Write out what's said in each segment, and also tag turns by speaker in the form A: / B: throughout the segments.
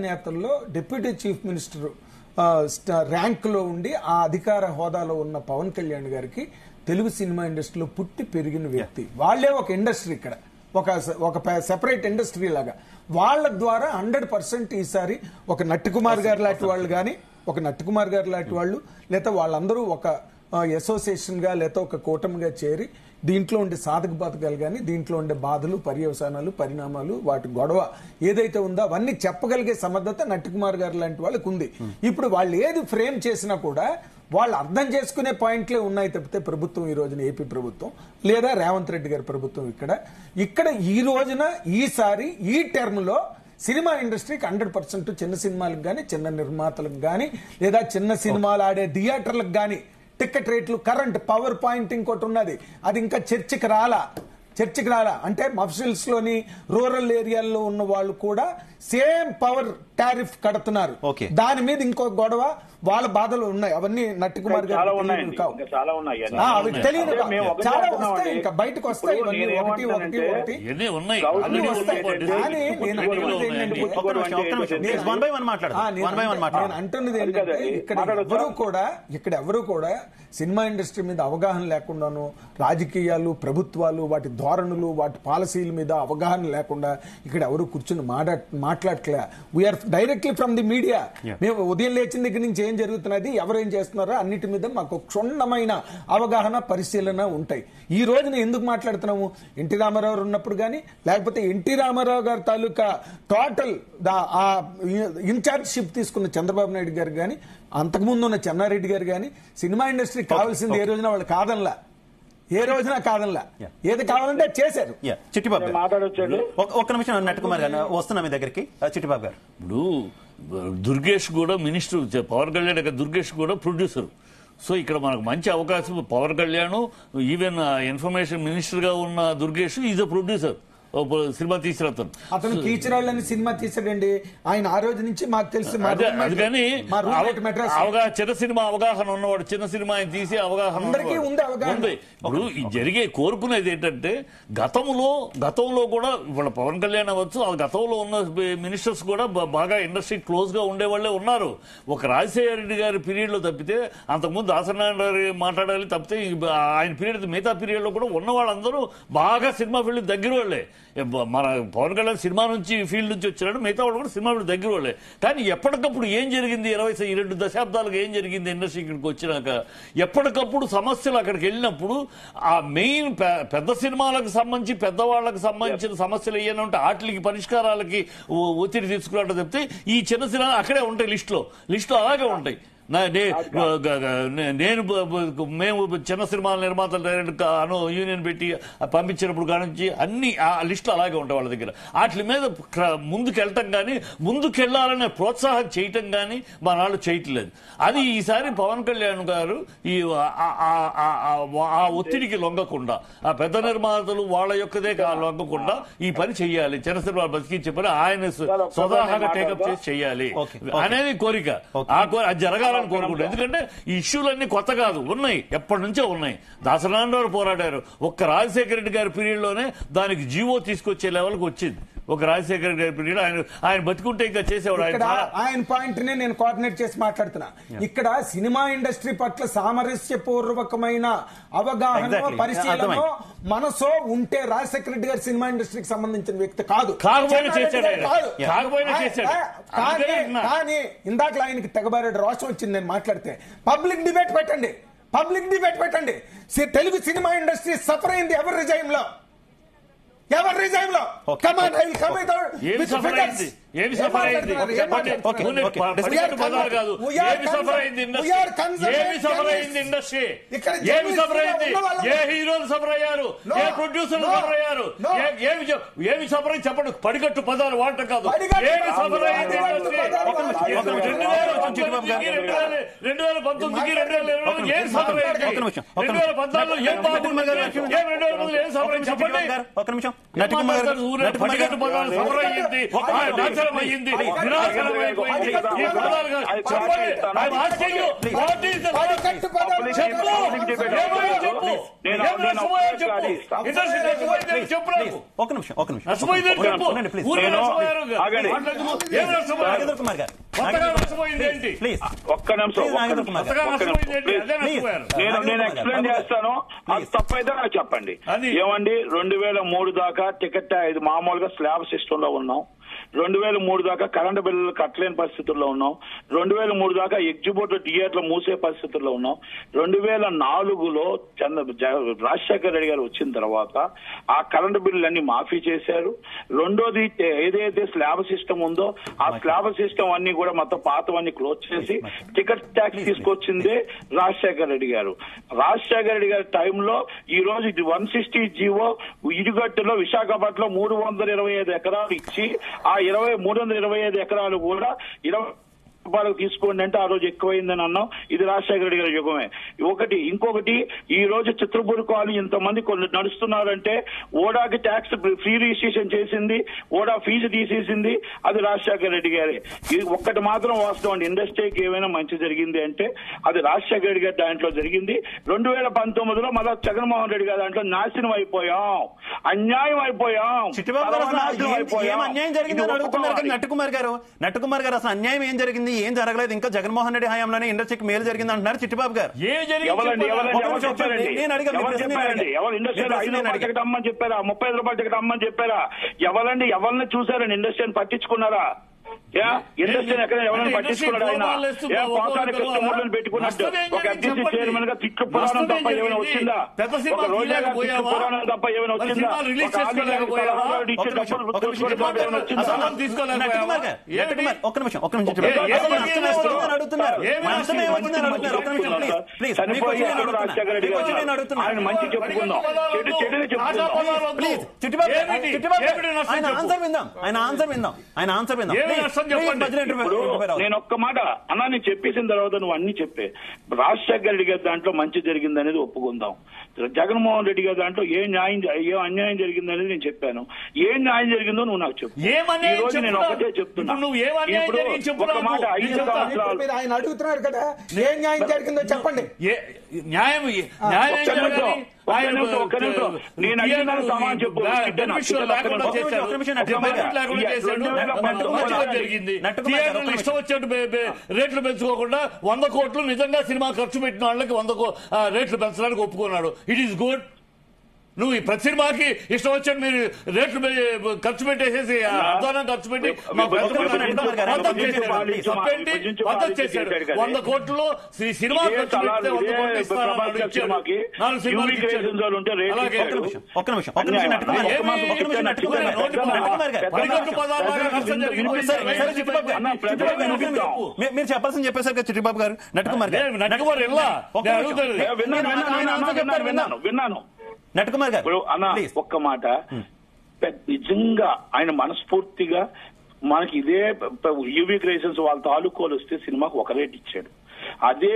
A: నేతల్లో deputy chief minister ర్యాంకులో ఉండి ఆ అధికార హోదాలో ఉన్న పవన్ కళ్యాణ్ గారికి తెలుగు సినిమా ఇండస్ట్రీలో పుట్టి పెరిగిన వ్యక్తి. వాళ్లే ఒక ఇండస్ట్రీ, ఇక్కడ ఒక సెపరేట్ ఇండస్ట్రీ లాగా. వాళ్ళ ద్వారా 100% ఈసారి ఒక నట్టికుమార్ గారు లాంటి వాళ్ళు కానీ, లేదా వాళ్ళందరూ ఒక అసోసియేషన్ గా లేదా ఒక కూటమిగా చేరి దీంట్లో ఉండే సాధక బాధకాలు కానీ, దీంట్లో ఉండే బాధలు, పర్యవసానాలు, పరిణామాలు, వాటి గొడవ ఏదైతే ఉందో అవన్నీ చెప్పగలిగే సమర్థత నట్టికుమార్ గారు లాంటి వాళ్ళకి ఉంది. ఇప్పుడు వాళ్ళు ఏది ఫ్రేమ్ చేసినా కూడా వాళ్ళు అర్థం చేసుకునే పాయింట్లే ఉన్నాయి తప్పితే ప్రభుత్వం ఈ రోజున ఏపీ ప్రభుత్వం లేదా రేవంత్ రెడ్డి గారి ప్రభుత్వం ఇక్కడ ఈ రోజున ఈసారి ఈ టర్మ్ లో సినిమా ఇండస్ట్రీకి 100% చిన్న సినిమాలకు గానీ, చిన్న నిర్మాతలకు గానీ, లేదా చిన్న సినిమాలు ఆడే థియేటర్లకు గానీ టికెట్ రేట్లు, కరెంట్, పవర్ పాయింట్ ఇంకోటి ఉన్నది, అది ఇంకా చర్చకి రాలా. అంటే మఫ్సిల్స్ లోని రూరల్ ఏరియాల్లో ఉన్న వాళ్ళు కూడా సేమ్ పవర్ టారిఫ్ కడుతున్నారు. దాని మీద ఇంకో గొడవ, వాళ్ళ బాధలు ఉన్నాయి. అవన్నీ నట్టికుమార్ గారు తెలియదు, చాలా వస్తాయి, ఇంకా బయటకు వస్తాయి. నేను అంటున్నది ఏంటంటే ఇక్కడ ఎవరు కూడా సినిమా ఇండస్ట్రీ మీద అవగాహన లేకుండాను, రాజకీయాలు, ప్రభుత్వాలు, వాటి ధోరణులు, వాటి పాలసీల మీద అవగాహన లేకుండా ఇక్కడ ఎవరు కూర్చుని మాట్లాడట్లే. We're directly from the media. మేము ఉదయం లేచిన దగ్గర నుంచి ఏం జరుగుతున్నది, ఎవరేం చేస్తున్నారో అన్నిటి మీద మాకు క్షుణ్ణమైన అవగాహన, పరిశీలన ఉంటాయి. ఈ రోజున ఎందుకు మాట్లాడుతున్నాము, ఎన్టీ రామారావు ఉన్నప్పుడు కానీ, లేకపోతే ఎన్టీ రామారావు గారి తాలూకా టోటల్ ఇన్ఛార్జ్షిప్ తీసుకున్న చంద్రబాబు నాయుడు గారు కానీ, అంతకుముందు ఉన్న చెన్నారెడ్డి గారు కానీ, సినిమా ఇండస్ట్రీ కావాల్సింది ఏ రోజున వాళ్ళు కాదనలా, ఏది కావాలంటే చేశారు.
B: చిట్టిబాబు ఒక్క నిమిషం, నట్టికుమార్ గారు వస్తున్నా మీ దగ్గరికి. చిట్టిబాబు గారు,
C: ఇప్పుడు దుర్గేష్ కూడా మినిస్టర్, పవన్ కళ్యాణ్ దుర్గేష్ కూడా ప్రొడ్యూసర్. సో ఇక్కడ మనకు మంచి అవకాశం. Pavan Kalyan even information minister గా ఉన్న Durgesh is a producer. Cinema తీసిరతను
A: అతను కీచరాళ్ళని సినిమా తీసాడండి ఆయన. ఆ రోజు నుంచి మాకు తెలిసి
C: అందుకని చిన్న సినిమా అవగాహన ఉన్నవాడు, చిన్న సినిమా ఆయన తీసే అవగాహన ఉంది. ఇప్పుడు జరిగే కోరుకునేది ఏంటంటే, గతంలో కూడా వాళ్ళ పవన్ కళ్యాణ్ అవ్వచ్చు, ఆ గతంలో ఉన్న మినిస్టర్స్ కూడా బాగా ఇండస్ట్రీ క్లోజ్ గా ఉండేవాళ్లే ఉన్నారు. ఒక రాజశేఖర రెడ్డి గారి పీరియడ్ లో తప్పితే, అంతకుముందు దాసనారాయణ గారు మాట్లాడాలి తప్పితే, ఆయన పీరియడ్ మిగతా పీరియడ్ లో కూడా ఉన్న వాళ్ళందరూ బాగా సినిమా ఫీల్డ్ దగ్గర వాళ్ళే. మన పవన్ కళ్యాణ్ సినిమా నుంచి ఫీల్డ్ నుంచి వచ్చినాడు, మిగతా వాళ్ళు కూడా సినిమా ఫీల్డ్ దగ్గర వాళ్ళే. కానీ ఎప్పటికప్పుడు ఏం జరిగింది, 22 దశాబ్దాలకు ఏం జరిగింది ఇండస్ట్రీ ఇక్కడికి వచ్చినాక, ఎప్పటికప్పుడు సమస్యలు అక్కడికి వెళ్ళినప్పుడు ఆ మెయిన్ పెద్ద సినిమాలకు సంబంధించి, పెద్దవాళ్లకు సంబంధించిన సమస్యలు ఏమైనా ఉంటే వాటికి పరిష్కారాలకి ఒత్తిడి తీసుకురావడం తప్పితే, ఈ చిన్న సినిమా అక్కడే ఉంటాయి, లిస్టులో అలాగే ఉంటాయి. మేము చిన్న సినిమాల నిర్మాతలు డైరెక్ట్ యూనియన్ పెట్టి పంపించినప్పుడు కానించి అన్ని ఆ లిస్టులు అలాగే ఉంటాయి వాళ్ళ దగ్గర. వాటి మీద ముందుకెళ్ళటం కానీ, ముందుకెళ్లాలనే ప్రోత్సాహం చేయటం కానీ మా నాళ్ళు చేయట్లేదు. అది ఈసారి పవన్ కళ్యాణ్ గారు ఆ ఒత్తిడికి లొంగకుండా, ఆ పెద్ద నిర్మాతలు వాళ్ళ యొక్కదే లొంగకుండా ఈ పని చెయ్యాలి, చిన్న సినిమాలు బతికించే పని ఆయన స్వతహాగా టేకప్ చేసి చెయ్యాలి అనేది కోరిక. అది జరగాలని కోరుకుంటారు. ఎందుకంటే ఈ ఇష్యూలన్నీ కొత్త కాదు, ఉన్నాయి, ఎప్పటి నుంచో ఉన్నాయి. దాసనారాయణ పోరాడారు. ఒక్క రాజశేఖర రెడ్డి గారి పీరియడ్ లోనే దానికి జీవో తీసుకొచ్చే లెవెల్కి వచ్చింది. ఒక రాజశేఖర రెడ్డి గారి పీరియడ్ ఆయన బతుకుంటే ఇంకా చేసేవాడు.
A: ఆయన పాయింట్ నే నేను కోఆర్డినేట్ చేసి మాట్లాడుతున్నా. ఇక్కడ సినిమా ఇండస్ట్రీ పట్ల సామరస్యపూర్వకమైన అవగాహన, పరిశీలన, మనసో ఉంటే రాజశేఖర రెడ్డి గారి సినిమా ఇండస్ట్రీకి సంబంధించిన వ్యక్తి కాదు. కానీ ఇందాక ఆయనకి తెగబారేడు రోషం వచ్చింది నేను మాట్లాడితే. పబ్లిక్ డిబేట్ పెట్టండి. తెలుగు సినిమా ఇండస్ట్రీ సఫర్ అయింది ఎవరి రిజైమ్ లో?
C: ఏమి సఫర్ అయింది? ఏమి సఫర్ అయింది? ఇండస్ట్రీ ఏమి సఫర్ అయింది? ఏ హీరోలు సఫర్ అయ్యారు? ఏ ప్రొడ్యూసర్లు సఫర్ అయ్యారు? ఏమి సఫర్ అయింది చెప్పండి. పడిగట్టు పదాలు వాడటం కాదు. ఏమి సఫర్ అయింది ఇండస్ట్రీ? 2000
B: నిమిషం చిట్టిబాబు గారు.
C: 2019కి 2020 ఏం సఫర్ అయింది? 2014లో ఏం బాగుంది? ఏం 2019 ఏం సఫర్ అయింది చెప్పండి.
B: ఒక నిమిషం నటికుమార్ గారు.
C: పదిహేను పదాలు సఫర్ అయ్యింది, నాశనం అయ్యింది, వినాశనం అయిపోయింది. ఈ పదాలుగా చెప్పండి. I'm asking you, what is the చెప్పు. ఏమైనా చెప్పు. ఏం నష్టపోయారు చెప్పు. ఇండస్ట్రీ నష్టపోయిందని చెప్పు నాకు.
B: ఒక నిమిషం
C: నష్టపోయిందని చెప్పు. ఊరికే నష్టపోయారు. ఏం నష్టపోయారు?
B: కుమార్ గారు
C: కొత్తగా నష్టపోయింది ఏంటి?
B: ప్లీజ్
D: ఒక్క నిమిషం
C: కొత్తగా నష్టపోయింది ఏంటి? అదే నష్టపోయారు.
D: నేను ఎక్స్ప్లెయిన్ చేస్తాను. అది తప్పైతే నాకు చెప్పండి. ఏమండి 2003 దాకా టికెట్ ఇది మామూలుగా స్లాబ్ సిస్టమ్ లో ఉన్నాం. 2003 దాకా కరెంటు బిల్లులు కట్టలేని పరిస్థితుల్లో ఉన్నాం. 2003 దాకా ఎగ్జిబిటర్ థియేటర్లు మూసే పరిస్థితుల్లో ఉన్నాం. 2004లో రాజశేఖర రెడ్డి గారు వచ్చిన తర్వాత ఆ కరెంటు బిల్లులన్నీ మాఫీ చేశారు. రెండోది ఏదైతే స్లాబ్ సిస్టమ్ ఉందో ఆ స్లాబ్ సిస్టమ్ అన్ని కూడా మొత్తం పాతవన్నీ క్లోజ్ చేసి టికెట్ ట్యాక్స్ తీసుకొచ్చిందే రాజశేఖర రెడ్డి గారు. రాజశేఖర రెడ్డి గారి టైంలో ఈ రోజు 160 జీవో ఇరుగట్టులో విశాఖపట్నంలో 325 ఎకరాలు ఇచ్చి ఆ 325 ఎకరాలు కూడా 20 రూపాయలకు తీసుకోండి అంటే ఆ రోజు ఎక్కువైందని అన్నాం. ఇది రాజశేఖర రెడ్డి గారి యుగమే. ఇంకొకటి ఈ రోజు చిత్రపూర్ కాలనీ ఇంతమంది కొన్ని నడుస్తున్నారంటే ఓడాకి ట్యాక్స్ ఫ్రీ రిజిస్ట్రేషన్ చేసింది, ఓడా ఫీజు తీసేసింది అది రాజశేఖర రెడ్డి గారే. ఇది ఒక్కటి మాత్రం వాస్తవం అండి. ఇండస్ట్రీకి ఏమైనా మంచి జరిగింది అంటే అది రాజశేఖర రెడ్డి గారి దాంట్లో జరిగింది. 2019లో మళ్ళా జగన్మోహన్ రెడ్డి గారి దాంట్లో నాశనం అయిపోయాం, అన్యాయం అయిపోయాం.
B: అన్యాయం జరిగింది అడుగుతున్నారు కదా నట్టుకుమార్ గారు. అసలు అన్యాయం ఏం జరిగింది? ఏం జరగలేదు. ఇంకా జగన్మోహన్ రెడ్డి హయాంలోనే ఇండస్ట్రీకి మేలు జరిగింది అంటున్నారు చిట్టిబాబు గారు.
D: అమ్మని చెప్పారా? 35 రూపాయల టికెట్ అమ్మని చెప్పారా? ఎవరిని చూసారని ఇండస్ట్రీని పట్టించుకున్నారా? ఇండస్ట్రీని ఎక్కడ ఎవరైనా పట్టించుకున్నాడు? ఆయన పాతానికి కృష్ణమూర్తిని పెట్టుకున్నట్టు ఒక ఎఫ్డీసీ చైర్మన్ గా తిట్లు పురాణం తప్ప ఏమైనా వచ్చిందా? ఒక రోజా పురాణం తప్ప ఏమైనా వచ్చిందా? ఆయన మంచి చెప్పుకుందాం, చెడుని చెప్పుకుందాం.
B: ఆయన ఆన్సర్ విందాం.
D: నేను ఒక్క మాట అన్నా, నేను చెప్పేసిన తర్వాత నువ్వు అన్ని చెప్పే. రాజశేఖర రెడ్డి గారి దాంట్లో మంచి జరిగింది అనేది ఒప్పుకుందాం. జగన్మోహన్ రెడ్డి గారి దాంట్లో ఏ అన్యాయం జరిగింది అనేది నేను చెప్పాను. ఏ న్యాయం జరిగిందో నువ్వు నాకు చెప్పు. ఈ రోజు నేను ఒకటే చెప్తున్నా. ఇప్పుడు ఒక మాట 5 సంవత్సరాలు
A: ఆయన అడుగుతున్నారు కదా, ఏ న్యాయం జరిగిందో చెప్పండి.
D: ఒక్క నిమిషం నేను అడిగిన సమాధానం చెప్పు.
C: ఇష్టం వచ్చినట్టు రేట్లు పెంచుకోకుండా 100 కోట్లు నిజంగా సినిమా ఖర్చు పెట్టిన వాళ్ళకి 100 రేట్లు పెంచడానికి ఒప్పుకున్నాడు. It is good. నువ్వు ప్రతి సినిమాకి ఇష్టం వచ్చాడు మీరు రేట్లు ఖర్చు పెట్టేసేసి అధ్వానం ఖర్చు పెట్టి మద్దతు చేశాడు. 100 కోట్లలో సినిమా ఖర్చు పెడితే 100 కోట్లు ఇస్తాను. 4 సినిమాలు
B: మీరు చెప్పాల్సింది చెప్పేశారు కదా చిట్టిబాబు గారు. నట్టుకుమార్
D: విన్నాను.
B: నట్టుకుమార్ గారు
D: అన్న ఒక్క మాట, నిజంగా ఆయన మనస్ఫూర్తిగా మనకి ఇదే యూవీ క్రియేషన్స్ వాళ్ళ తాలూకోలు వస్తే సినిమాకు ఒక రేట్ ఇచ్చాడు. అదే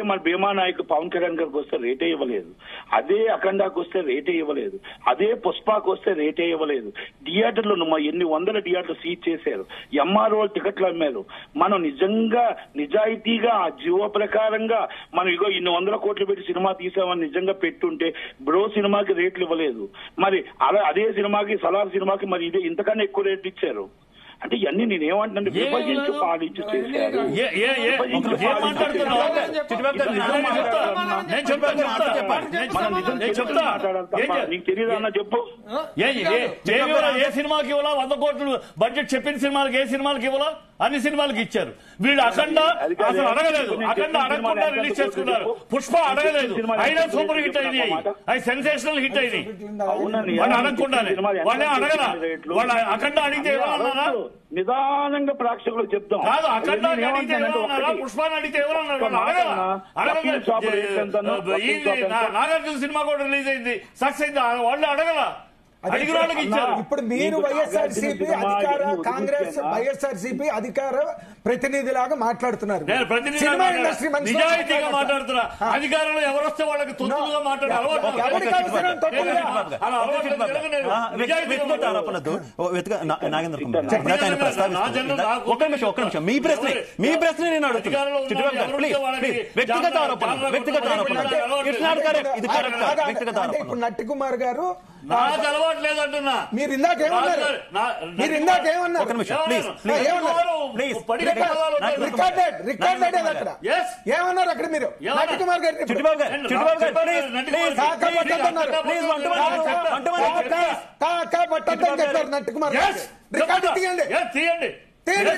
D: మన భీమా నాయక్ పవన్ కళ్యాణ్ గారికి వస్తే రేటే ఇవ్వలేదు. అదే అఖండాకు వస్తే రేటే ఇవ్వలేదు. అదే పుష్పాకు వస్తే రేటే ఇవ్వలేదు. థియేటర్లు ఎన్ని వందల థియేటర్లు సీజ్ చేశారు. ఎంఆర్ఓ టికెట్లు అమ్మారు. మనం నిజంగా నిజాయితీగా ఆ జీవో ప్రకారంగా మనం ఇగో ఇన్ని 100 కోట్లు పెట్టి సినిమా తీసామని నిజంగా పెట్టుంటే బ్రో సినిమాకి రేట్లు ఇవ్వలేదు. మరి అదే సినిమాకి సలార్ సినిమాకి మరి ఇదే ఇంతకన్నా ఎక్కువ రేట్లు ఇచ్చారు. అంటే ఇవన్నీ నేనేమంటున్నాను, విభజించి పాలించి చేశారు. నీకు తెలియదన్నా చెప్పు.
C: ఏ సినిమాకి ఇవ్వాలా? 100 కోట్లు బడ్జెట్ చెప్పిన సినిమాలకి ఏ సినిమాలకి ఇవ్వాలా? అన్ని సినిమాలకి ఇచ్చారు. వీళ్ళు అఖండ అసలు అడగలేదు. అఖండ అడగకుండా రిలీజ్ చేసుకున్నారు. పుష్ప అడగలేదు, అయినా సూపర్ హిట్ అయినాయి. అవి సెన్సేషనల్ హిట్ అయినాయి. వాళ్ళు అడగకుండానే వాళ్ళే అడగరా? వాళ్ళ అఖండ అడిగితే ఏమన్నారా?
D: నిదానంగా ప్రేక్షకులకు చెప్తాం.
C: కాదు, అఖండ అడిగితే ఏమన్నారా? పుష్పాన్ని అడిగితే ఎవరన్నారు? నాగార్జున సినిమా కూడా రిలీజ్ అయింది, సక్సెస్ అయింది. వాళ్ళు అడగరా?
A: ఇప్పుడు మీరు వైఎస్ఆర్సీపీ అధికార కాంగ్రెస్ వైఎస్ఆర్సీపీ అధికార ప్రతినిధిలాగా మాట్లాడుతున్నారు. సినిమా ఇండస్ట్రీ
C: నిజాయితీగా మాట్లాడుతున్నా. అధికారంలో ఎవరొస్తే వాళ్ళకి తొత్తులుగా మాట్లాడారు.
B: మీ ప్రశ్న నేను అడుగుతున్నాను. వ్యక్తిగత ఆరోపణ
A: ఇప్పుడు నట్టి కుమార్ గారు
C: నాకు అలవాటు లేదంటున్నా.
A: మీరు ఇందాకేమన్నారు? ఏమన్నారు అక్కడ మీరు? నట్టి కుమార్ గారు పట్టద్దని చెప్పారు. నట్టి కుమార్ గారు రికార్డు తీయండి.
B: ఇక్కడ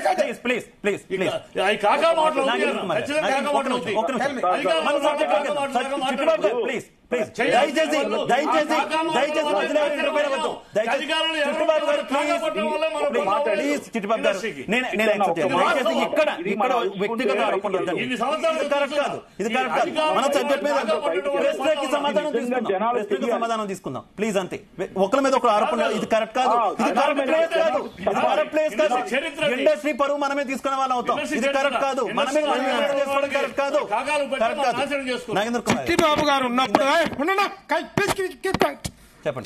B: వ్యక్తిగత ఆరోపణలు సమాధానం తీసుకుందాం ప్లీజ్. అంతే, ఒకరి మీద ఒక ఆరోపణ ఇది కరెక్ట్ కాదు. ఇండస్ట్రీ పరువు మనమే తీసుకునే వాళ్ళం అవుతాం. ఇది కరెక్ట్ కాదు. మనమే చేసుకోవడం కరెక్ట్ కాదు. నాగేంద్ర
E: చిట్టిబాబు గారు ఉన్నప్పుడు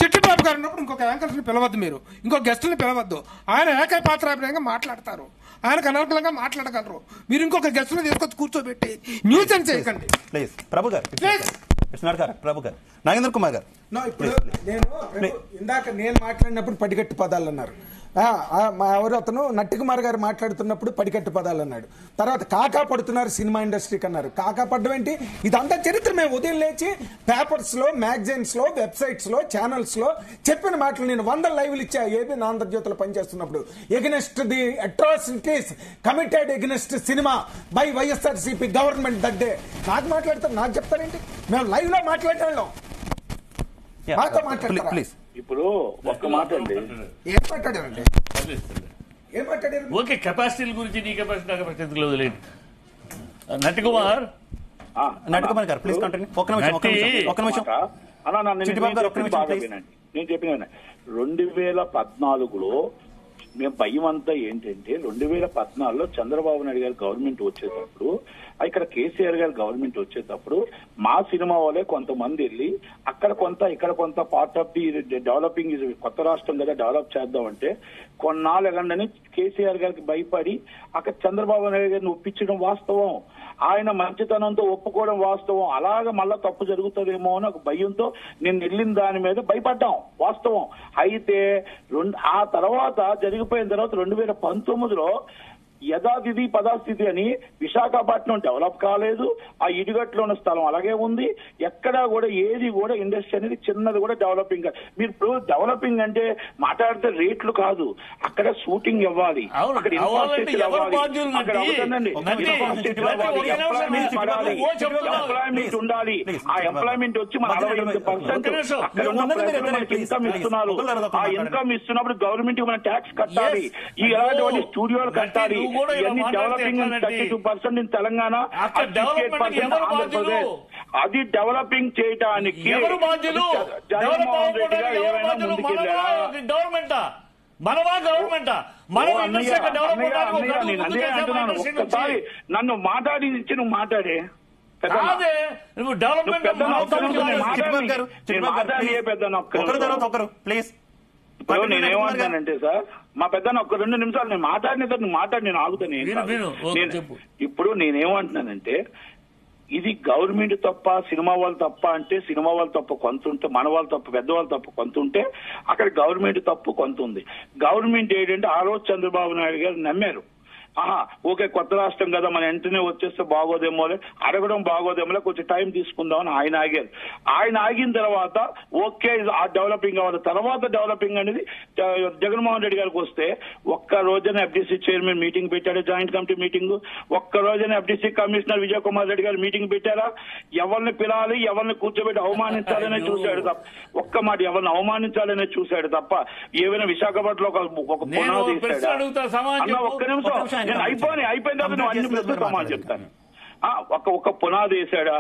E: చిట్టిబాబు గారు ఉన్నప్పుడు ఇంకొక యాంకర్స్ ని పిలవద్దు, మీరు ఇంకో గెస్ట్ ని పిలవద్దు. ఆయన ఏకపాత్రాభినయంగా మాట్లాడతారు, ఆయనకు అనర్గళంగా మాట్లాడగలరు. మీరు ఇంకొక గెస్ట్ ని తీసుకొచ్చి కూర్చోబెట్టి న్యూసెన్స్ చేయకండి ప్లీజ్.
B: ప్రభు గారు, ప్రభు గారు, నాగేంద్ర కుమార్ గారు,
A: ఇప్పుడు ఇందాక నేను మాట్లాడినప్పుడు పడిగట్టు పదాలు అన్నారు. ఎవరు అతను నట్టి కుమార్ గారు మాట్లాడుతున్నప్పుడు పడికట్టు పదాలు అన్నాడు. తర్వాత కాకా పడుతున్నారు సినిమా ఇండస్ట్రీకి అన్నారు. కాకా పడ్డం ఏంటి? ఇదంతా చరిత్ర. మేము ఉదయం లేచి పేపర్స్ లో, మ్యాగజైన్స్ లో, వెబ్సైట్స్ లో, ఛానల్స్ లో చెప్పిన మాటలు నేను 100 లైవ్లు ఇచ్చా. ఏబీ ఆంధ్రజ్యోతిలో పనిచేస్తున్నప్పుడు against the atrocities committed against cinema by YSRCP government that day. నాకు మాట్లాడతారు, నాకు చెప్తారేంటి? మేము లైవ్ లో మాట్లాడేవాళ్ళం.
B: ప్లీజ్.
D: ఇప్పుడు ఒక్క మాట అండి,
A: ఏం మాట్లాడారండి?
C: ఓకే, కెపాసిటీల గురించి నీ కెపాసిటీ నా కెపాసిటీ ఎందుకు వదిలేండి. నట్టి కుమార్
B: గారు ప్లీజ్ కంటిన్యూ. ఒక్క నిమిషం.
D: నేను చెప్పిన 2014లో మేము భయం అంతా ఏంటంటే 2014లో చంద్రబాబు నాయుడు గారి గవర్నమెంట్ వచ్చేటప్పుడు, ఇక్కడ కేసీఆర్ గారి గవర్నమెంట్ వచ్చేటప్పుడు మా సినిమా వాళ్ళే కొంతమంది వెళ్ళి అక్కడ కొంత ఇక్కడ కొంత పార్ట్ ఆఫ్ ది డెవలపింగ్, కొత్త రాష్ట్రం కదా డెవలప్ చేద్దామంటే కొన్నాళ్ళు ఎగండని కేసీఆర్ గారికి భయపడి అక్కడ చంద్రబాబు నాయుడు గారిని ఒప్పించడం వాస్తవం. ఆయన మంచితనంతో ఒప్పుకోవడం వాస్తవం. అలాగే మళ్ళా తప్పు జరుగుతుందేమో అని ఒక భయంతో నేను వెళ్ళిన దాని మీద భయపడ్డాం వాస్తవం. అయితే ఆ తర్వాత జరిగిపోయిన తర్వాత 2019లో యథాతిథి పదాస్థితి అని విశాఖపట్నం డెవలప్ కాలేదు. ఆ ఇటుగట్లో ఉన్న స్థలం అలాగే ఉంది. ఎక్కడా కూడా ఏది కూడా ఇండస్ట్రీ అనేది చిన్నది కూడా డెవలపింగ్. మీరు ఇప్పుడు డెవలపింగ్ అంటే మాట్లాడితే రేట్లు కాదు, అక్కడ షూటింగ్ ఇవ్వాలి, అక్కడ ఇన్ఫ్రాస్ట్రక్చర్ ఇవ్వాలి, అక్కడ అవుతుందండి ఎంప్లాయ్మెంట్ ఉండాలి. ఆ ఎంప్లాయ్మెంట్ వచ్చి మన 68% అక్కడ ఉన్న ప్రజలు మనకి ఇన్కమ్ ఇస్తున్నారు. ఆ ఇన్కమ్ ఇస్తున్నప్పుడు గవర్నమెంట్ మన ట్యాక్స్ కట్టాలి. ఈ ఎలాంటి స్టూడియోలు కట్టాలి. ఇవన్నీ డెవలపింగ్ 32% ఇన్ తెలంగాణ, 68% ఆంధ్రప్రదేశ్. అది డెవలపింగ్ చేయడానికి జగన్మోహన్ రెడ్డి గారు ఏమైనా ముందుకెళ్ళారా? ఒక్కసారి నన్ను మాట్లాడించి నువ్వు మాట్లాడే
B: ప్లీజ్.
D: ఇప్పుడు నేనేమంటానంటే సార్, మా పెద్ద ఒక 2 నిమిషాలు నేను మాట్లాడి నేను ఆగుతాను. ఇప్పుడు నేనేమంటున్నానంటే ఇది గవర్నమెంట్ తప్ప సినిమా వాళ్ళు తప్ప అంటే సినిమా వాళ్ళు తప్ప కొంత ఉంటే, మన వాళ్ళు తప్ప పెద్దవాళ్ళు తప్ప కొంత ఉంటే అక్కడ గవర్నమెంట్ తప్పు కొంత ఉంది. గవర్నమెంట్ ఏంటంటే ఆ రోజు చంద్రబాబు నాయుడు గారు నమ్మారు. ఓకే కొత్త రాష్ట్రం కదా మన వెంటనే వచ్చేస్తే బాగోదేమో, అడగడం బాగోదేమో, కొంచెం టైం తీసుకుందామని ఆయన ఆగారు. ఆయన ఆగిన తర్వాత ఓకే ఆ డెవలపింగ్ అవ్వాలి. తర్వాత డెవలపింగ్ అనేది జగన్మోహన్ రెడ్డి గారికి వస్తే ఒక్క రోజున ఎఫ్డీసీ చైర్మన్ మీటింగ్ పెట్టాడు, జాయింట్ కమిటీ మీటింగ్. ఒక్క రోజున ఎఫ్డీసీ కమిషనర్ విజయ్ కుమార్ రెడ్డి గారు మీటింగ్ పెట్టారా? ఎవరిని పిలాలి, ఎవరిని కూర్చోబెట్టి అవమానించాలనే చూశాడు తప్ప, ఒక్క మాట ఎవరిని అవమానించాలనే చూశాడు తప్ప ఏమైనా విశాఖపట్నంలో ఒక పునాది తీశాడు? అన్న ఒక్క నిమిషం, నేను అయిపోయిన తర్వాత నువ్వు అన్ని ప్రశ్నలు సమాధానం చెప్తాను. ఒక పునాది వేసాడా,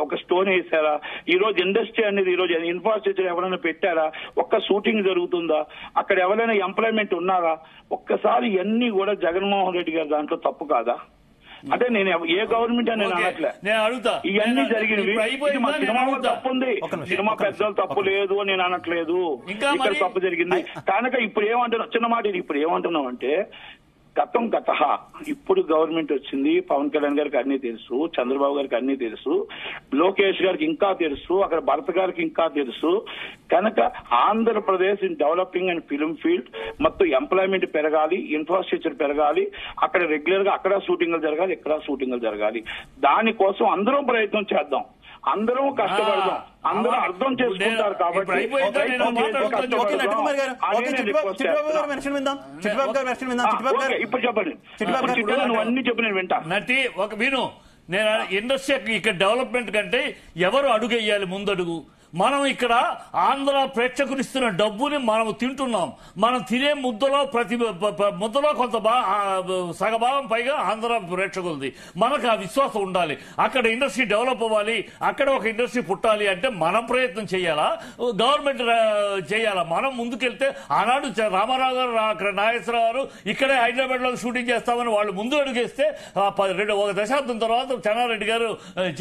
D: ఒక స్టోన్ వేసారా? ఈ రోజు ఇండస్ట్రీ అనేది ఈ రోజు ఇన్ఫ్రాస్ట్రక్చర్ ఎవరైనా పెట్టారా? ఒక్క షూటింగ్ జరుగుతుందా? అక్కడ ఎవరైనా ఎంప్లాయ్మెంట్ ఉన్నారా? ఒక్కసారి ఇవన్నీ కూడా జగన్మోహన్ రెడ్డి గారి దాంట్లో తప్పు కాదా? అంటే నేను ఏ గవర్నమెంట్ అని నేను అనట్లే, ఇవన్నీ జరిగినవి. మా సినిమా తప్పు ఉంది, సినిమా పెద్దలు తప్పు లేదు అని నేను అనట్లేదు, ఇక్కడ తప్పు జరిగింది. కనుక ఇప్పుడు ఏమంటున్నాం, చిన్న మాట, ఇప్పుడు ఏమంటున్నాం అంటే గతం గత, ఇప్పుడు గవర్నమెంట్ వచ్చింది, పవన్ కళ్యాణ్ గారికి అన్ని తెలుసు, చంద్రబాబు గారికి అన్ని తెలుసు, లోకేష్ గారికి ఇంకా తెలుసు, అక్కడ భరత్ గారికి ఇంకా తెలుసు. కనుక Andhra Pradesh in developing and film field మొత్తం ఎంప్లాయ్మెంట్ పెరగాలి, ఇన్ఫ్రాస్ట్రక్చర్ పెరగాలి, అక్కడ రెగ్యులర్ గా అక్కడ షూటింగ్లు జరగాలి, ఇక్కడ షూటింగ్లు జరగాలి. దానికోసం అందరం ప్రయత్నం చేద్దాం, అందరం కష్టపడదాం, అందరూ అర్థం చేసుకుంటారు. కాబట్టి ఇప్పుడు చెప్పండి, నువ్వు అన్ని చెప్పి నేను వింటా.
C: నటి ఒక విను, నేను ఇండస్ట్రీ ఇక్కడ డెవలప్మెంట్ కంటే ఎవరు అడుగేయాలి ముందడుగు? మనం ఇక్కడ ఆంధ్ర ప్రేక్షకులు ఇస్తున్న డబ్బుని మనం తింటున్నాం. మనం తినే ముద్దలో ప్రతి ముద్దలో కొంత సగభాగం పైగా ఆంధ్ర ప్రేక్షకులది. మనకు ఆ విశ్వాసం ఉండాలి. అక్కడ ఇండస్ట్రీ డెవలప్ అవ్వాలి, అక్కడ ఒక ఇండస్ట్రీ పుట్టాలి అంటే మనం ప్రయత్నం చేయాలా, గవర్నమెంట్ చేయాలా? మనం ముందుకెళ్తే ఆనాడు రామారావు గారు, అక్కడ నాగేశ్వరరావు గారు ఇక్కడే హైదరాబాద్ లో షూటింగ్ చేస్తామని వాళ్ళు ముందు అడుగేస్తే ఒక దశాబ్దం తర్వాత చెన్నారెడ్డి గారు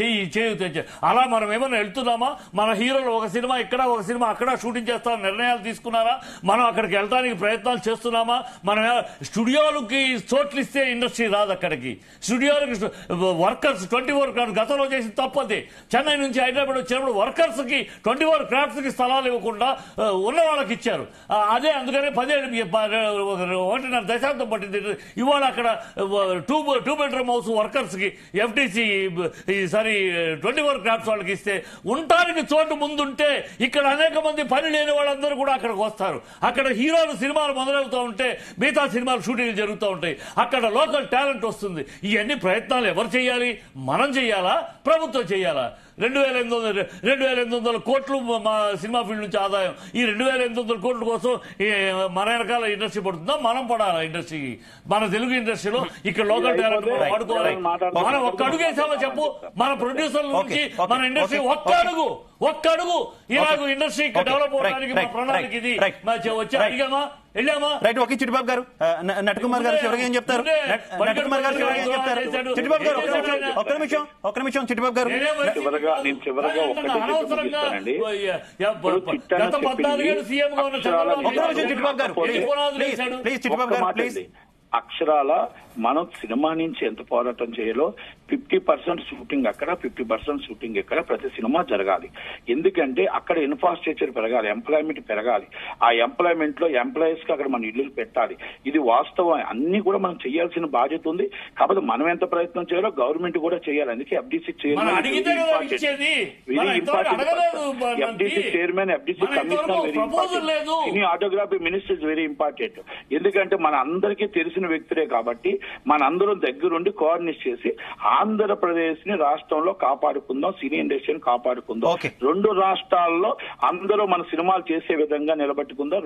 C: చేయి అలా మనం ఏమైనా వెళ్తున్నామా? మన హీరో ఒక సినిమా ఇక్కడ, ఒక సినిమా అక్కడ షూటింగ్ చేస్తామని నిర్ణయాలు తీసుకున్నారా? మనం అక్కడికి వెళ్ళడానికి ప్రయత్నాలు చేస్తున్నామా? మనం స్టూడియోలకి చోట్లు ఇస్తే ఇండస్ట్రీ రాదు. అక్కడికి స్టూడియోలకి వర్కర్స్ 24 గతంలో చేసి తప్పది. చెన్నై నుంచి హైదరాబాద్ వచ్చినప్పుడు వర్కర్స్ కి 24 క్రాఫ్ట్స్ కి స్థలాలు ఇవ్వకుండా ఉన్న వాళ్ళకి ఇచ్చారు. అదే అందుకనే 1.5 దశాబ్దం పట్టింది. ఇవాళ అక్కడ 2 బెడ్రూమ్ హౌస్ వర్కర్స్ కి ఎఫ్టీసీ ఈసారి 24 క్రాఫ్ట్స్ వాళ్ళకి ఇస్తే ఉండటానికి చోటు ముందుంటే ఇక్కడ అనేక మంది పని లేని వాళ్ళందరూ కూడా అక్కడికి వస్తారు. అక్కడ హీరోలు సినిమాలు మొదలవుతూ ఉంటే మిగతా సినిమాలు షూటింగ్లు జరుగుతూ ఉంటాయి. అక్కడ లోకల్ టాలెంట్ వస్తుంది. ఇవన్నీ ప్రయత్నాలు ఎవరు చేయాలి? మనం చేయాలా, ప్రభుత్వం చేయాలా? 2,800 కోట్లు మా సినిమా ఫీల్డ్ నుంచి ఆదాయం. ఈ 2,800 కోట్ల కోసం మన వెనకాల ఇండస్ట్రీ పడుతుందా? మనం పడాలా ఇండస్ట్రీకి? మన తెలుగు ఇండస్ట్రీలో ఇక్కడ లోకల్ టాలెంట్ వాడుకోవాలి. మనం ఒక్క అడుగు వేసామో చెప్పు, మన ప్రొడ్యూసర్ల నుంచి మన ఇండస్ట్రీ ఒక్క అడుగు ఇలాగ ఇండస్ట్రీ డెవలప్ అవడానికి మా ప్రణాళిక ఇది వచ్చి అడిగామా, వెళ్ళామా?
B: రైట్. ఓకే చిట్టిబాబు గారు, నటకుమార్ గారు చివరిగా ఏం చెప్తారు? నటకుమార్ గారు చివరిగా ఏం చెప్తారు? చిట్టిబాబు గారు ఒక్క నిమిషం చిట్టిబాబు గారు.
D: నేను చివరగా ఒక్కటి
C: గత 14 ఏళ్ళు సీఎం గా ఉన్న
B: చిట్టిబాబు గారు ప్లీజ్, చిట్టిబాబు గారు ప్లీజ్.
D: అక్షరాల మనం సినిమా నుంచి ఎంత పోరాటం చేయాలో 50% షూటింగ్ అక్కడ, 50% షూటింగ్ ఇక్కడ, ప్రతి సినిమా జరగాలి. ఎందుకంటే అక్కడ ఇన్ఫ్రాస్ట్రక్చర్ పెరగాలి, ఎంప్లాయ్మెంట్ పెరగాలి. ఆ ఎంప్లాయ్మెంట్ లో ఎంప్లాయీస్ కి అక్కడ మన ఇల్లు పెట్టాలి. ఇది వాస్తవం. అన్ని కూడా మనం చేయాల్సిన బాధ్యత ఉంది. కాబట్టి మనం ఎంత ప్రయత్నం చేయాలో గవర్నమెంట్ కూడా చేయాలి. అందుకే FDC chairman, FDC chairman, FDC commissioner very important. Cinematography minister is very important. ఎందుకంటే మన అందరికీ తెలిసిన వ్యక్తులే కాబట్టి మనందరం దగ్గరుండి కోఆర్డినేట్ చేసి ఆంధ్రప్రదేశ్ ని రాష్ట్రంలో కాపాడుకుందాం, సినీ ఇండస్ట్రీని కాపాడుకుందాం. 2 రాష్ట్రాల్లో అందరూ మన సినిమాలు చేసే విధంగా నిలబెట్టుకుందాం.